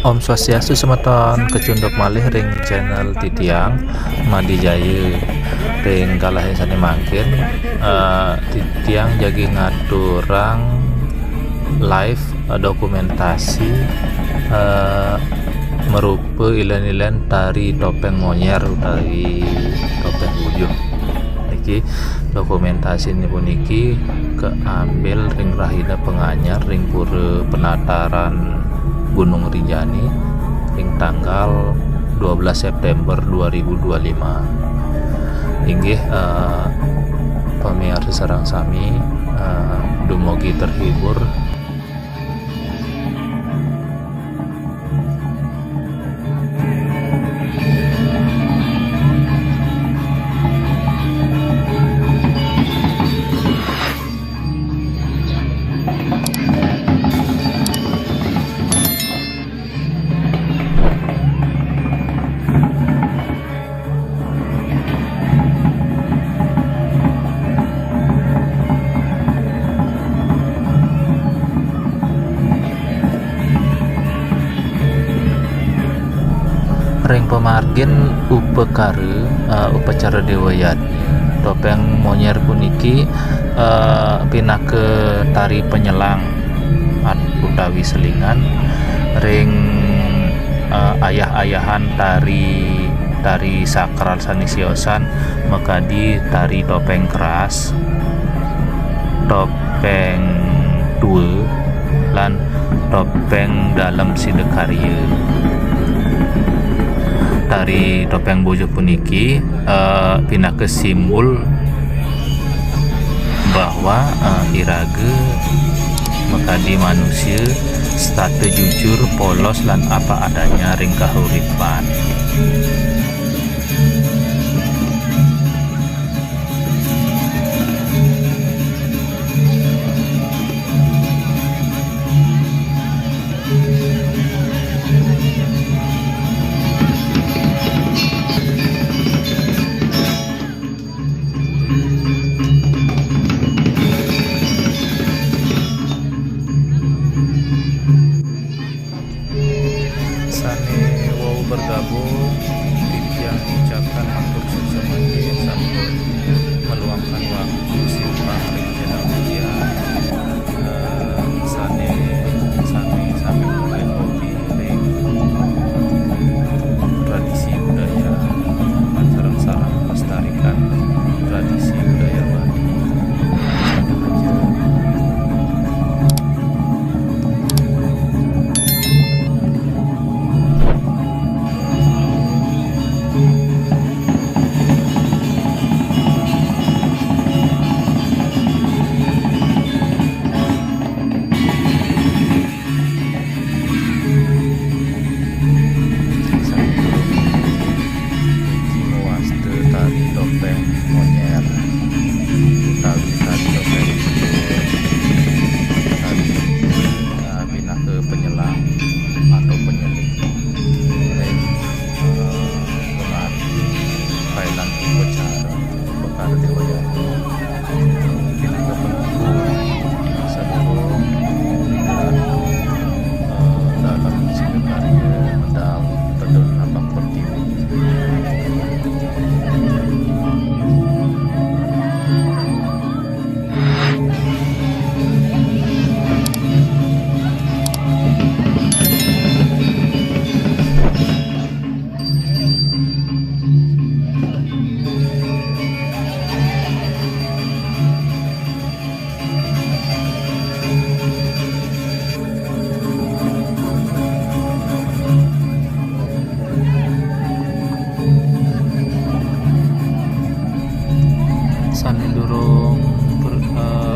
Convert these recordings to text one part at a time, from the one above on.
Om Swastiastu semeton kecunduk malih ring channel Titiang Madi Jaya ring kalah sani mangkin Titiang jagi ngaturang live dokumentasi merupa ilen-ilen tari topeng monyer tari topeng wujud niki dokumentasi ini puniki keambil ring Rahina Penganyar ring pura penataran Gunung Rinjani ring tanggal 12 September 2025 inggih pemirsa sareng sami dumugi terhibur. Ring pemargin upacara dewayatnya topeng monyer puniki pindah ke tari penyelang utawi selingan ring ayah-ayahan tari sakral sanisiosan mekadi tari topeng keras topeng dua lan topeng dalam sidekarya. Tari topeng bojo puniki pindah ke simbol bahwa irage mekadi manusia statu jujur polos lan apa adanya ring kahuripan. Sane wau bergabung Titiang ucapkan hatur sesemanggi sampun meluangkan waktu simpang ring channel media sane sampai mulai hobi ring tradisi budaya sarang-sarang melestarikan tradisi budaya Bali.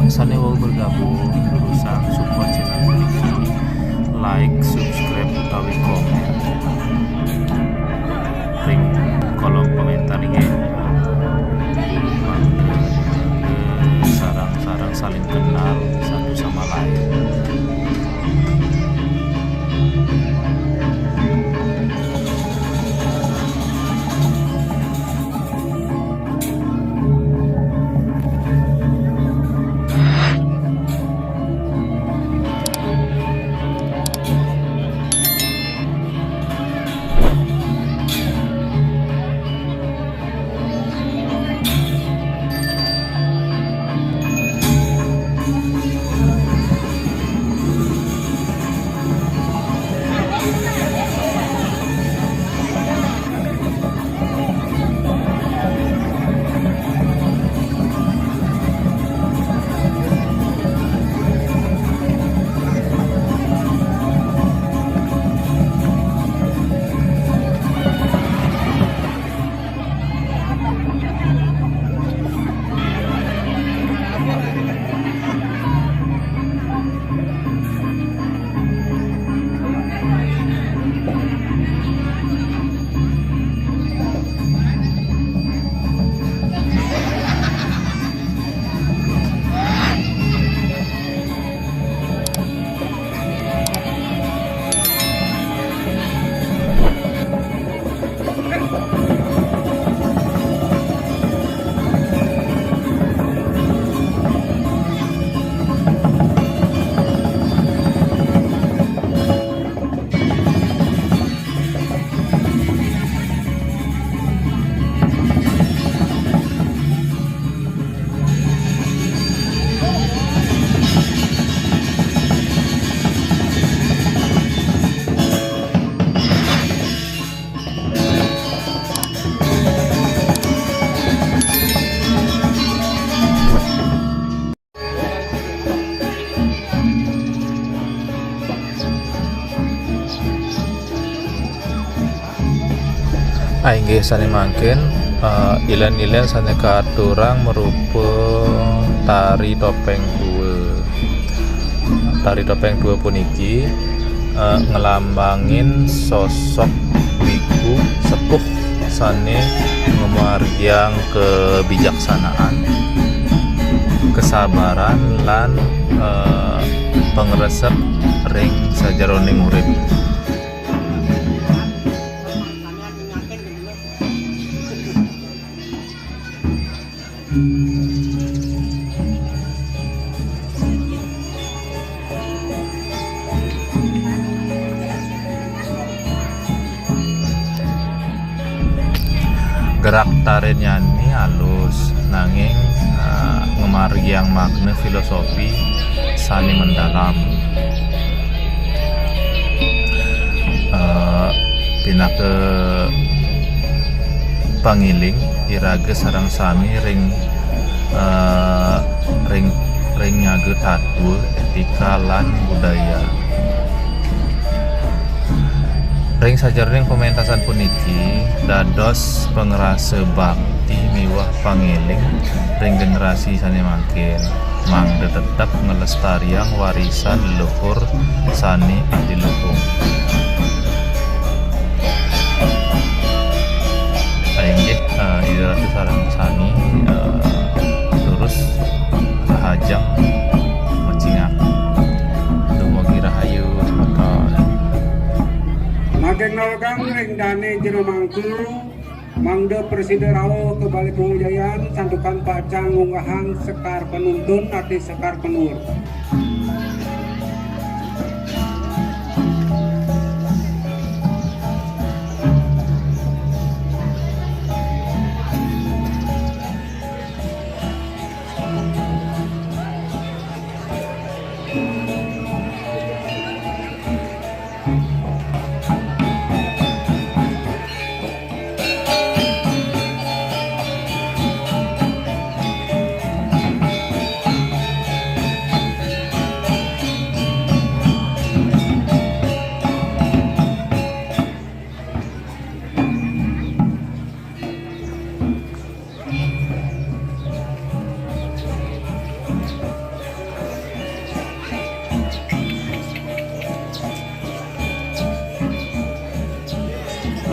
Sane wau bergabung urusan support channel ini like, subscribe utawi komen ring kolom komentar ini sarang-sarang saling kenal satu sama lain. Aing ge sane mangkin ilen-ilen sane katurang merupa tari topeng dua. Tari topeng dua puniki ngelambangin sosok biku sepuh sane ngamargiang kebijaksanaan, kesabaran lan pangresep ring sajaroning urip. Gerak tarian nyanyi halus nanging ngemargiang makna filosofi sani mendalam. Pina ke pangiling irage sareng sami ring nyage tatul etika lan budaya. Ring sajarning pementasan puniki dados pengerase bakti miwah pangiling ring generasi sani mangkin mangde tetep ngelestariang warisan leluhur sani adiluhung. Aing ge ieu sareng sani terus rahajang macingak dumugi rahayu semoton. Mageng nawagang ring dane jero mangku mangde presiden rawo ke Balai Pemujayaan santukan pacang ngunggahan sekar penuntun arti sekar penur.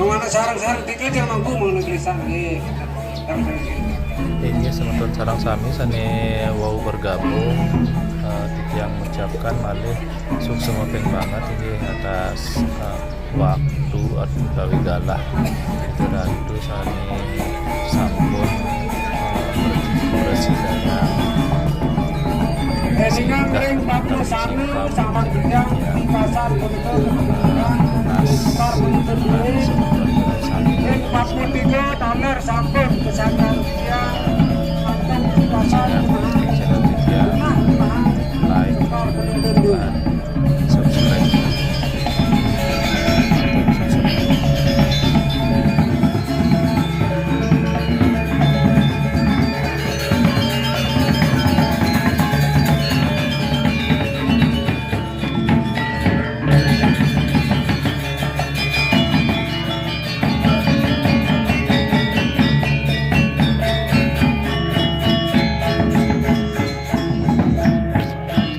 Mana sarang-sarang tiga dia mampu mengenai sange. Ini semeton sarang sami sane wau bergabung yang mengucapkan malih sukses ngopeng banget ini atas waktu atau gawe galah itu sane sampun bersihnya Singang ring 41 sama bidang pasar kebetulan pasar penuntut ring 43 dolar sampun kesehatan yang atau pasar like dan subscribe.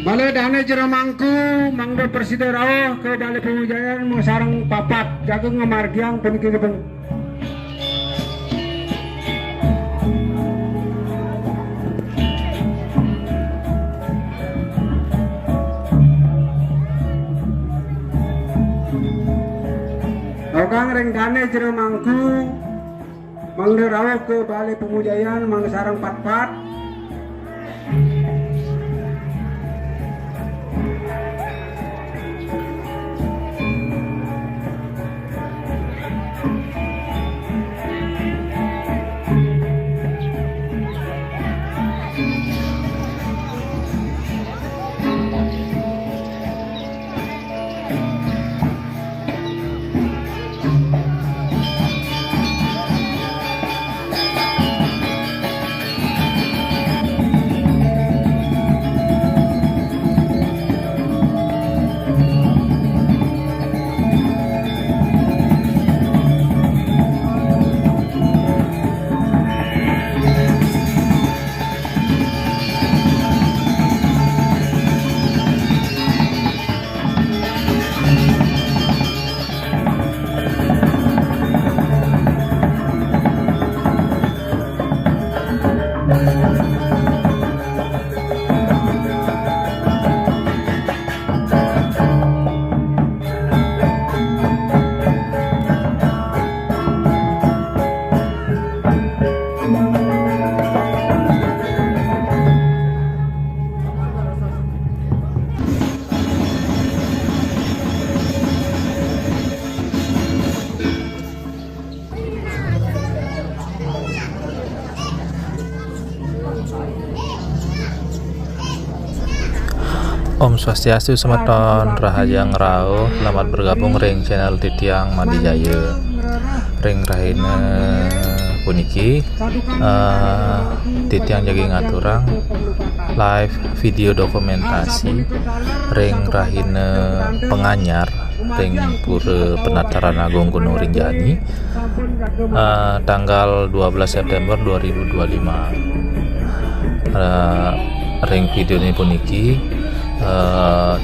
Balai dana jero mangku mangdo presiden rawo ke Balai Pemujayaan mau sarang papat jaga ngamargiang puniki gebeng. Kang ring dana jero mangku mangdo rawo ke Balai Pemujayaan mangdo sarang pat-pat. Om Swastiastu semeton rahaja ngerau, selamat bergabung ring channel Titiang Madijaya. Ring rahina puniki Titiang jagi ngaturang live video dokumentasi ring rahina penganyar ring pura penataran agung Gunung Rinjani tanggal 12 September 2025. Ring video ini puniki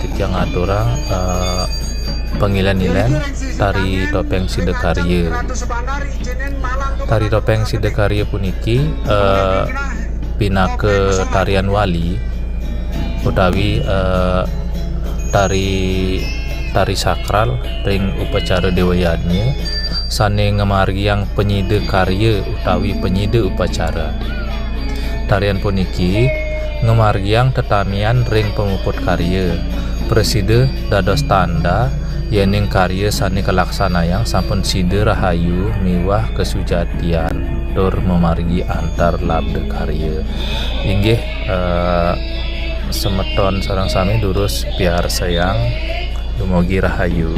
Titiang ngaturang pengilan-ilan tari topeng Sidekarya. Tari topeng Sidekarya puniki pinake tarian wali utawi tari sakral ring upacara dewayanya sane ngemargiang penyide karya utawi penyide upacara. Tarian puniki ngemargiang tetamian ring pemuput karya preside dados tanda yening karya sani kelaksanayang sampun side rahayu miwah kesujatian tur memargi antar labde karya. Inggih semeton sareng sami durus piar sayang dumugi rahayu.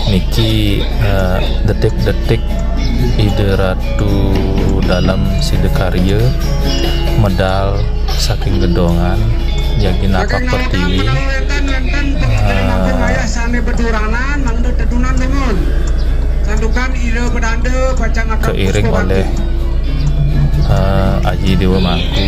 Niki detik-detik ide ratu dalam Sidekarya medal saking gedongan jagi napak pertiwi keiring oleh Aji Dewa Mangku.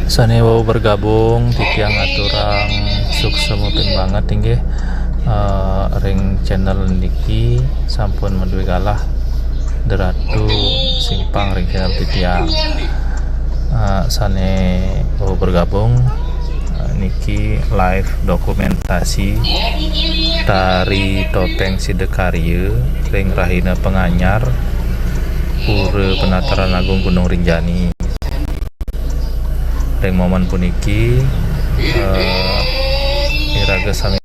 Sane wau bergabung Titiang aturang suksemu ping banget inggih ring channel niki sampun menduwe kalah deratu simpang ring channel titiang sane mau bergabung niki live dokumentasi tari topeng Sidekarya ring Rahina Penganyar Pura Penataran Agung Gunung Rinjani. Ring momen puniki iraga sami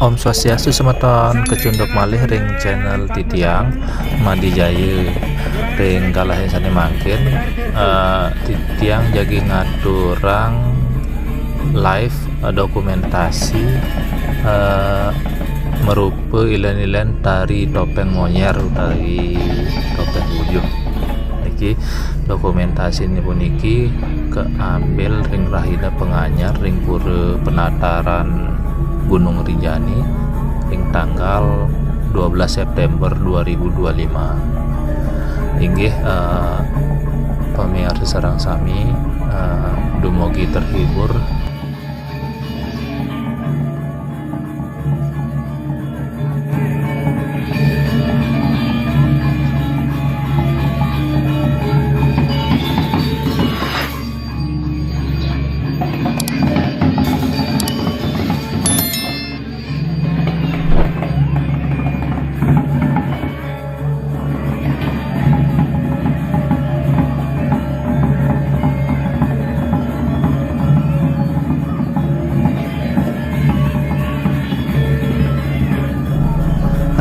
Om Swastiastu semeton kecunduk malih ring channel titiang Madi Jaya ring kalahin sane mangkin titiang jagi ngaturang live dokumentasi merupa ilen-ilen tari topeng monyer tari topeng bujuh niki dokumentasi ini puniki keambil ring Rahina Penganyar ring Pura Penataran Gunung Rinjani ing tanggal 12 September 2025. Inggih pemirsa sareng sami dumugi terhibur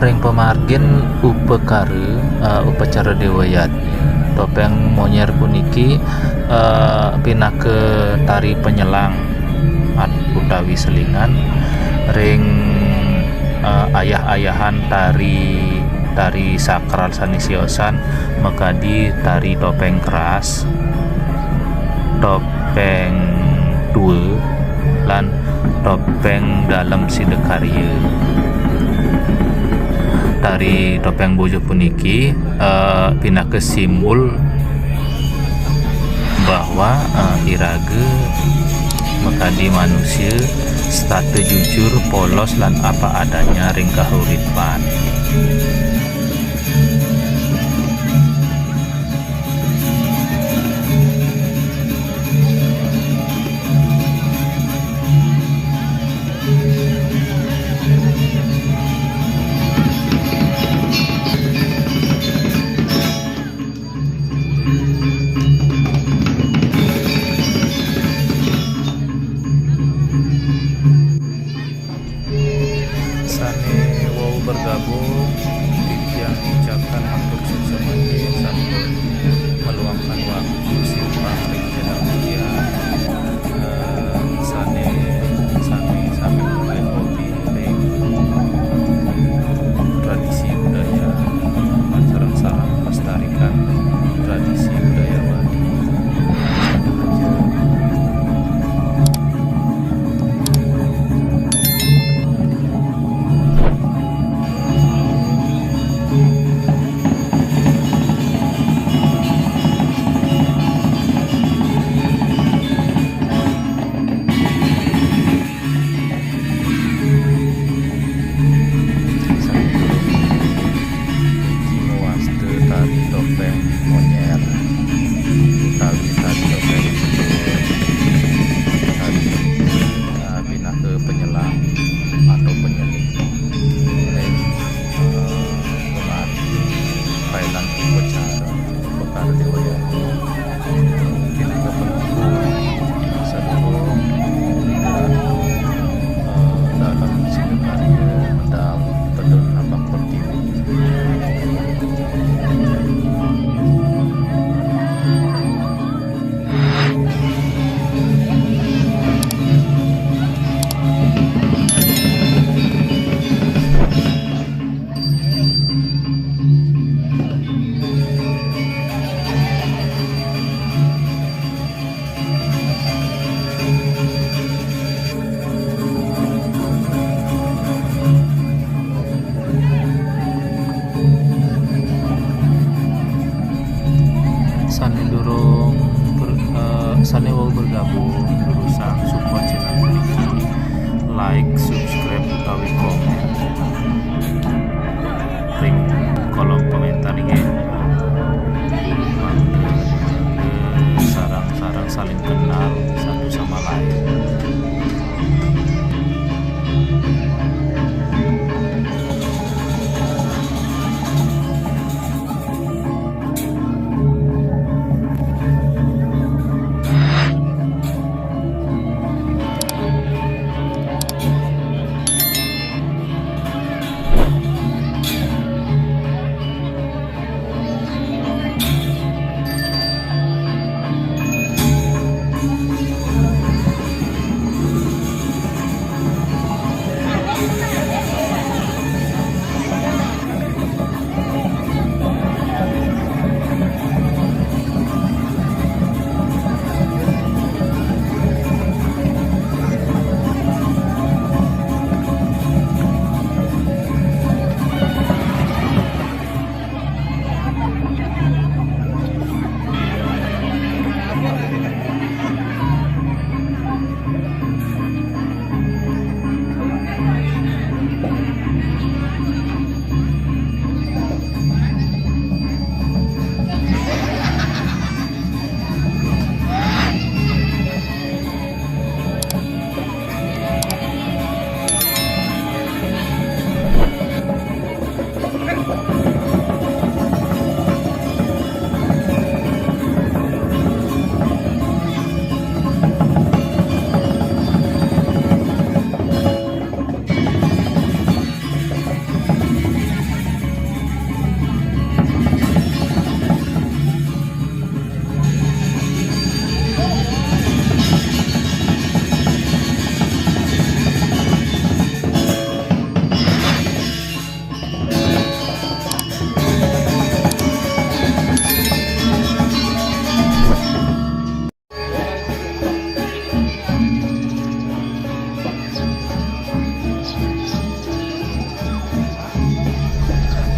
ring pemargin upacara dewayatnya topeng monyer puniki pindah ke tari penyelang utawi selingan ring ayah-ayahan tari sakral sanisiosan mekadi tari topeng keras topeng tua lan topeng dalam Sidekarya. Tari topeng bojo puniki pindah ke simbol bahwa iraga mekadi manusia statu jujur polos lan apa adanya ring kahuripan. Sane wau bergabung titiang ucapkan hatur sukses sambil meluangkan waktu simpang ring channel media sane sami mulai hobi ring tradisi budaya sareng sareng melestarikan tradisi budaya Bali. sane wau bergabung urusan support channel ini, like, subscribe, utawi komen ring kolom komentar ya. Sarang-sarang saling kenal satu sama lain.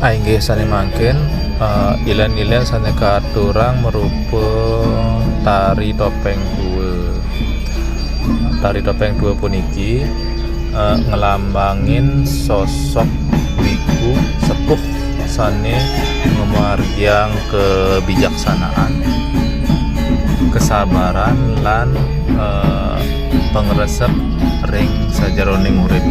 Aing sane mangkin ilen-ilen sane katurang merupa tari topeng dua. Tari topeng dua puniki ngelambangin sosok biku sepuh sane ngemaryang kebijaksanaan, kesabaran lan pangresep ring sajaroning urip.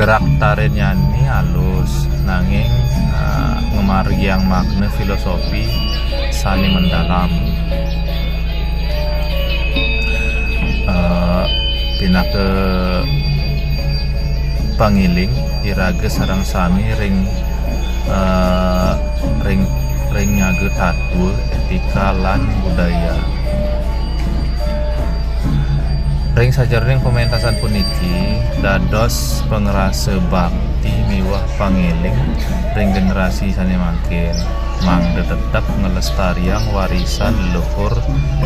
Gerak tarian nyanyi halus nanging ngemaryang makna filosofi sani mendalam. Pina ke pangiling irage sarang sami ring nyage tatul etika lan budaya. Ring sajarning pementasan puniki dados pengerase bakti miwah pangiling ring generasi sane mangkin mangde tetep ngelestariang warisan leluhur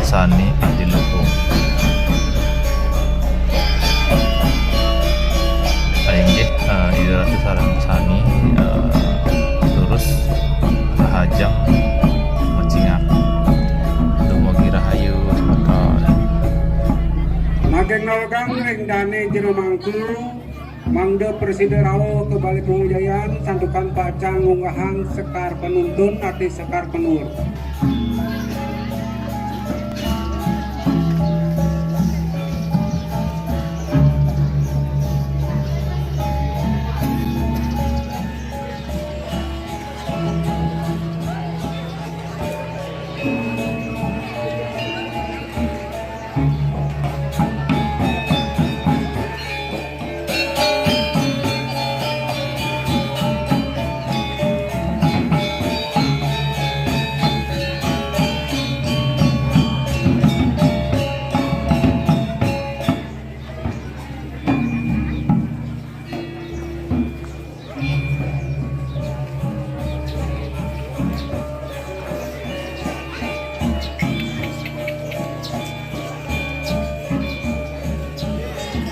sani adiluhung. Aing nggih ieu sareng sani terus rahajang macingak dumugi rahayu semoga Mageng nawagang ring dane jero mangku mangde presiden rawo ke Balik Penghujayan santukan pacang unggahan sekar penuntun arti sekar penur.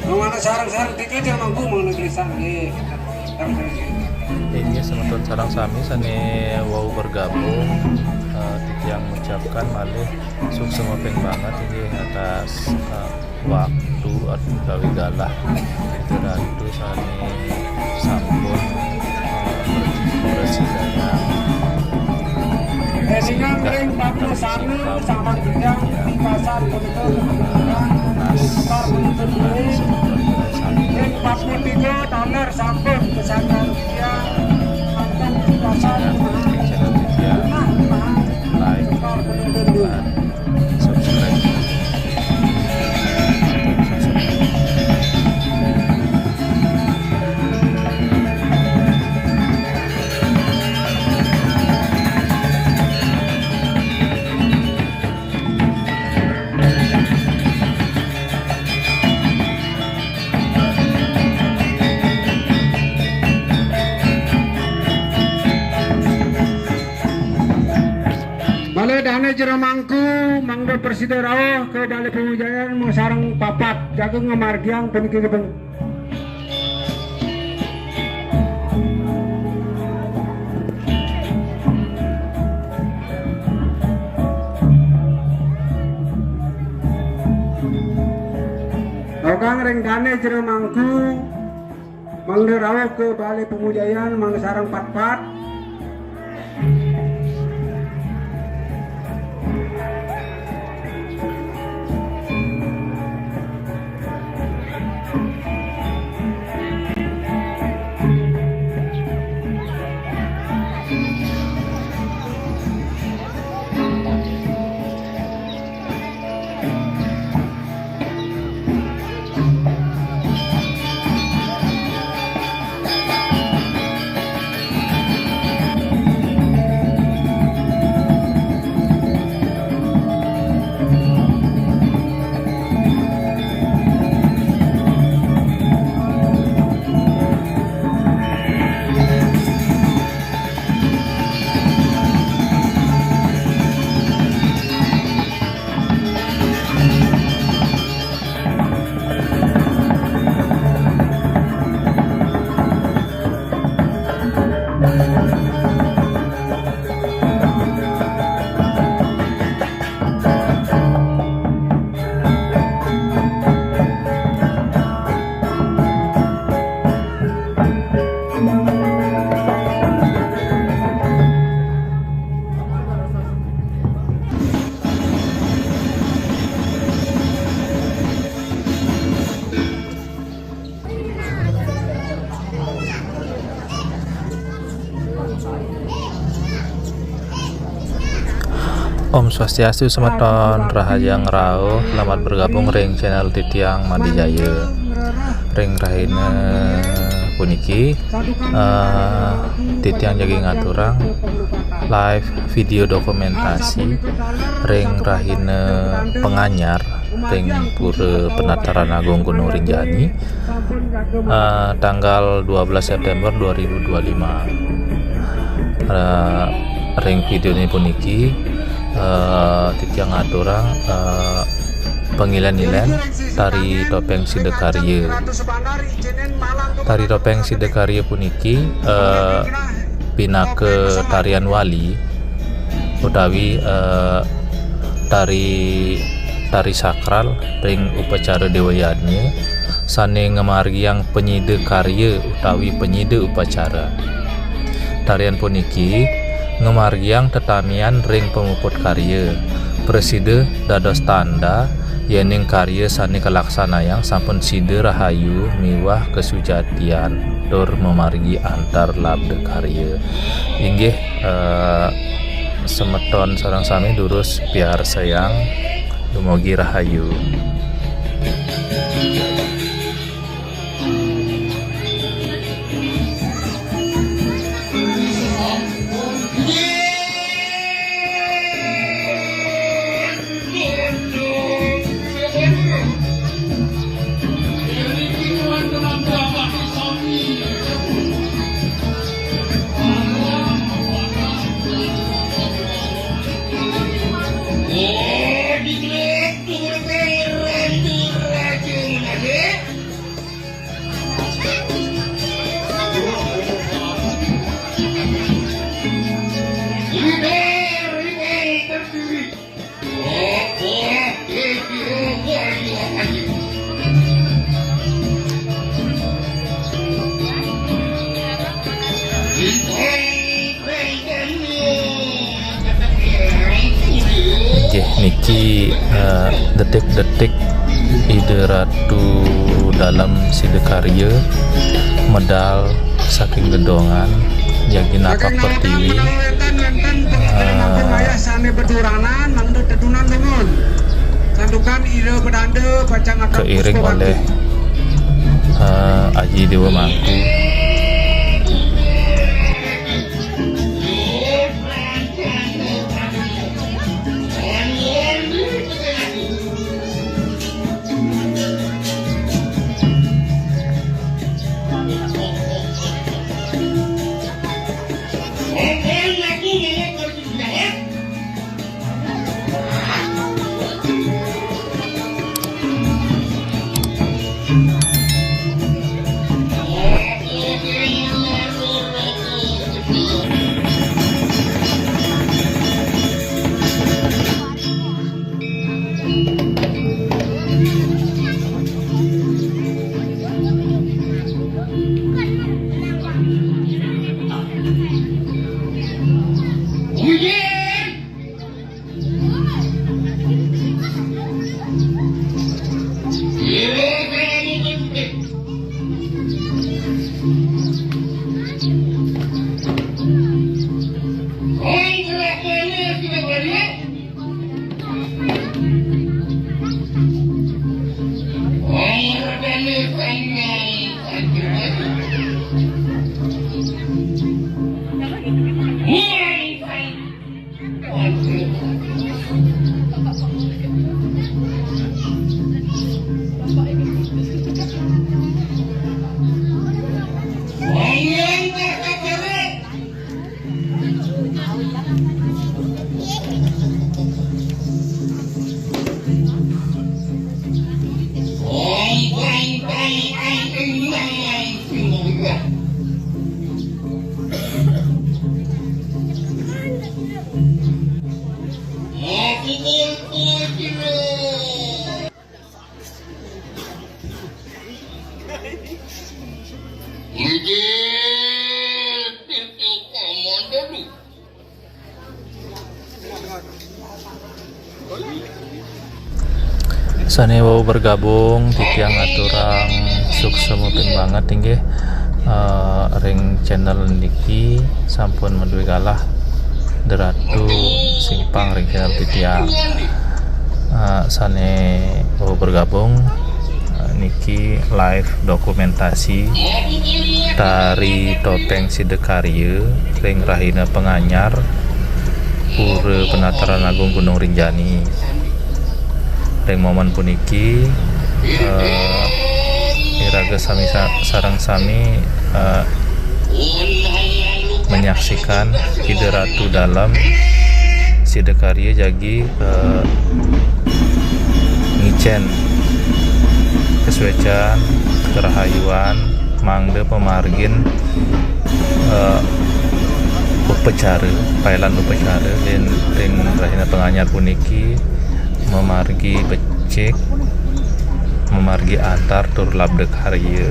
Mana sarang-sarang tiga aja mangku mau negeri sange. Ini semeton sarang sami sane wau bergabung yang mengucapkan malih sukses ngopeng banget ini atas waktu atau gawe galah itu dan itu sane sampun bersihnya Dengan ring 41 sama bidang di pasar ring 43 dolar sampun kesana rupiah akan di pasar like dan subscribe. Balai dana jero mangku mangga presiden rawuh ke Balai Pemujayaan mau sarang papat jaga ngamargiang peniki gebeng. Ogang reng dana jero mangku mangga rawuh ke Balai Pemujayaan mangga sarang papat. Om Swastiastu, semeton rahayang rauh, selamat bergabung ring channel Titiang Madijaya. Ring rahina puniki Titiang jagi ngaturang live video dokumentasi ring rahina penganyar ring pura Penataran Agung Gunung Rinjani tanggal 12 September 2025. Ring video ini puniki Titiang ngaturang pengilan-ilan tari topeng Sidekarya. Tari topeng Sidekarya puniki pinake tarian wali utawi tari sakral ring upacara dewayanya sane ngemargiang penyide karya utawi penyide upacara. Tarian puniki ngemargiang tetamian ring pemuput karya preside dados tanda yening karya sani kelaksanayang sampun side rahayu miwah kesujatian tur memargi antar labde karya inggih semeton sareng sami durus biar sayang dumugi rahayu. niki detik-detik ide ratu dalam sidekarya medal saking gedongan jadi napak pertiwi keiring oleh Aji Dewa Mangku. Sane wau bergabung titiang aturang sukses muping banget tinggi ring channel niki sampun medui galah deratu simpang ring channel titiang sane wau bergabung niki live dokumentasi tari topeng sidekarya ring Rahina Penganyar Pura Penataran Agung Gunung Rinjani. Ring momen puniki iraga sami sarang sami menyaksikan ide ratu dalam sidekarya jagi ngicen kesuecan kerahayuan mangde pemargin upacara pailan upacara dan ring Rahina Penganyar puniki memargi becik memargi antar tur labdek harya.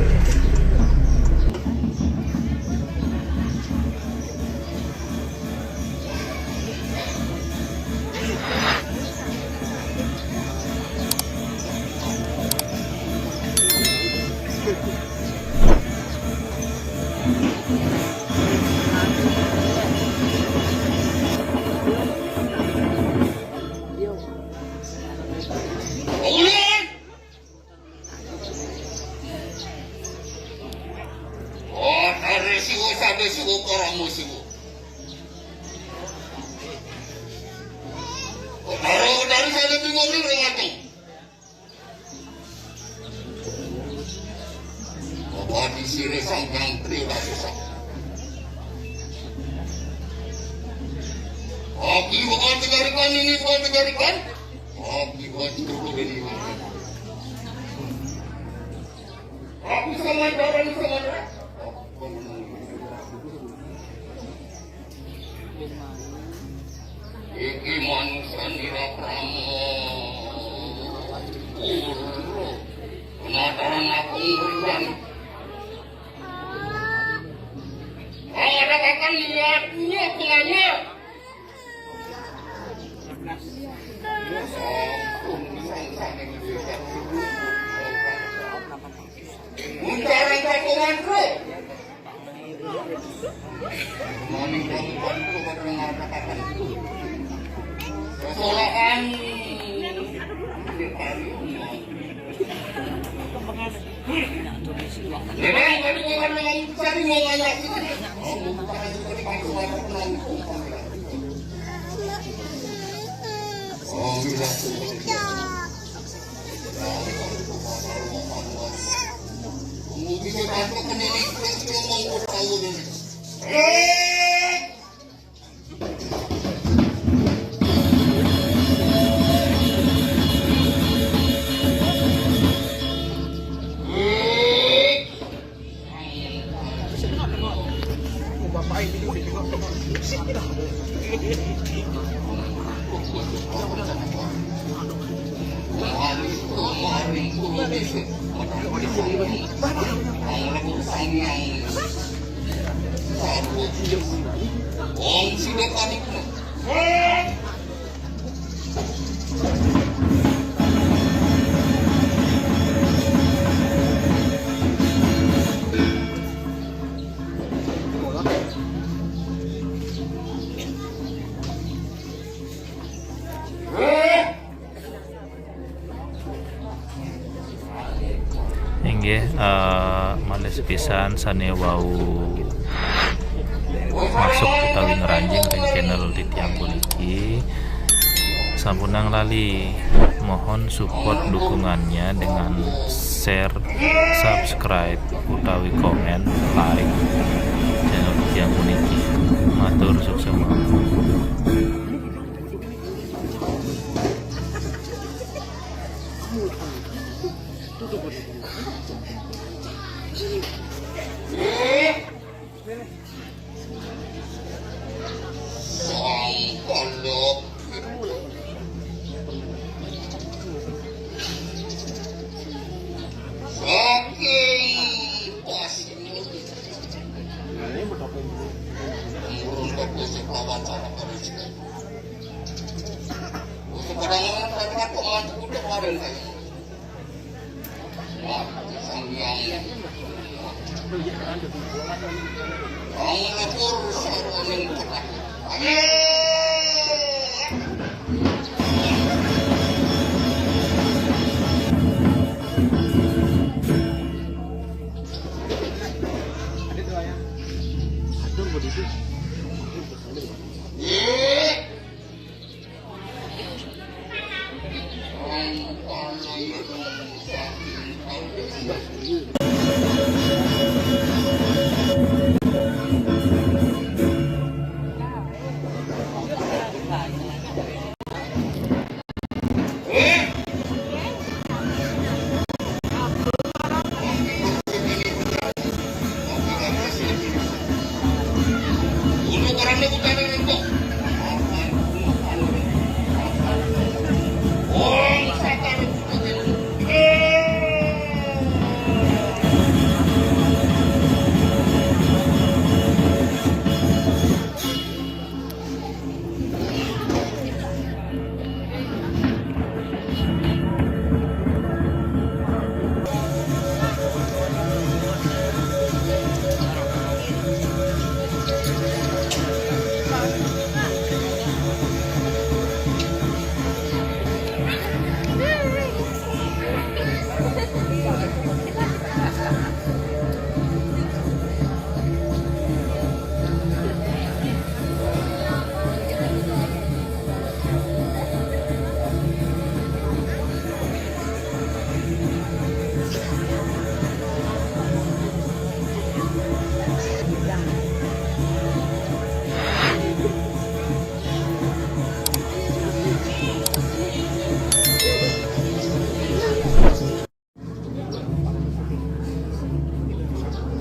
Inggih males pisan sane wau masuk utawi ngeranjing ring channel Titiang puniki. Sampunang lali mohon support dukungannya dengan share, subscribe utawi komen, like channel Titiang puniki. Matur sukses.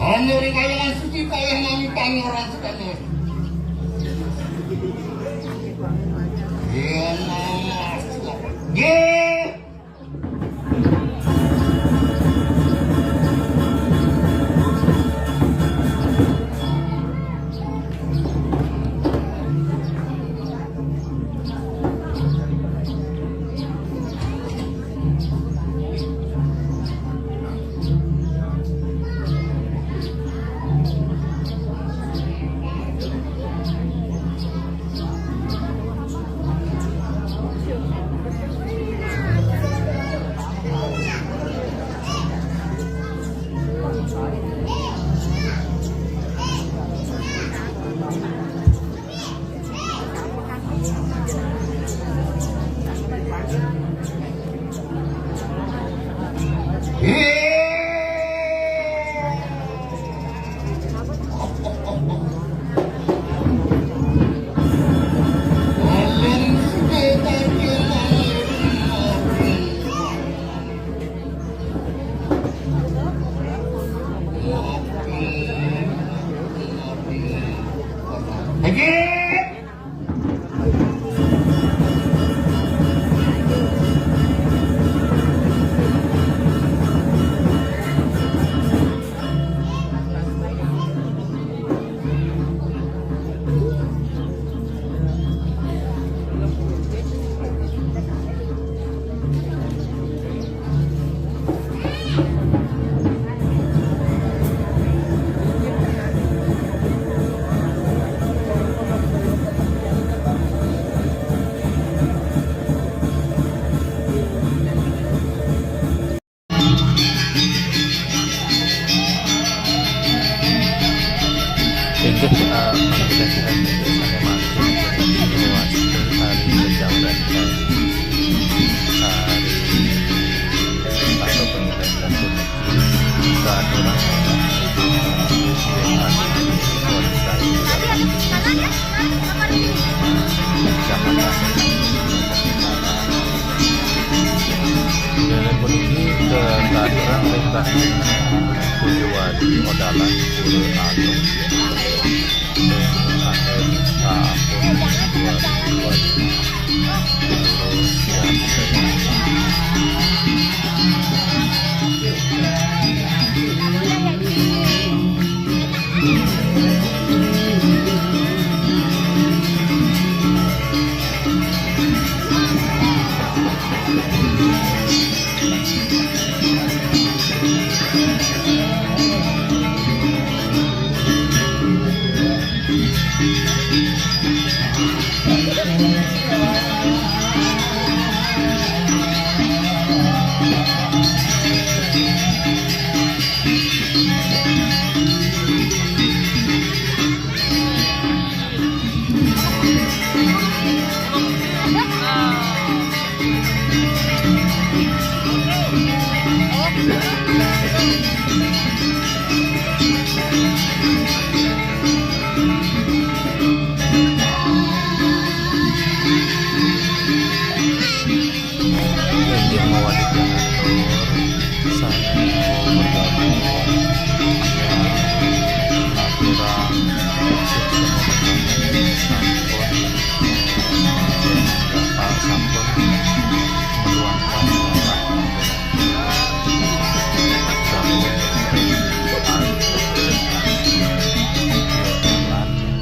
Hanya kayangan suci kaya mamitangi orang sekalian. Ya nama Telepon ini ke Tangerang lintas Pujawadi Odalan Pura Alung akhir tahun 2020 terus yang yang mewajib kantor sana bergabung aturan sampun meluangkan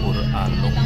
Pura Alung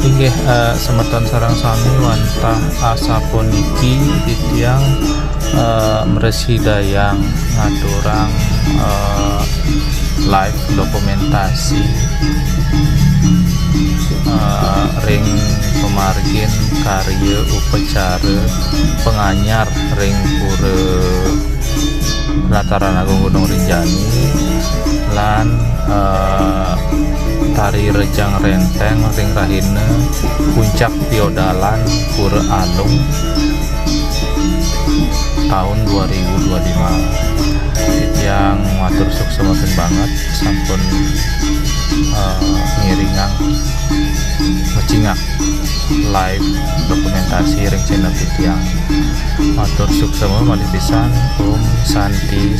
Inggih semeton sareng sami wantah asapuniki titiang Mresidayang ngaturang live dokumentasi ring pemargin karya upacara penganyar ring pura Lataran Agung Gunung Rinjani lan tari Rejang Renteng ring rahina puncak Tiodalan Pura Alung tahun 2025. Yang matur sukses banget sampun ngiringang mecingak live dokumentasi ring channel titiang matur sukses malih pisan. Santi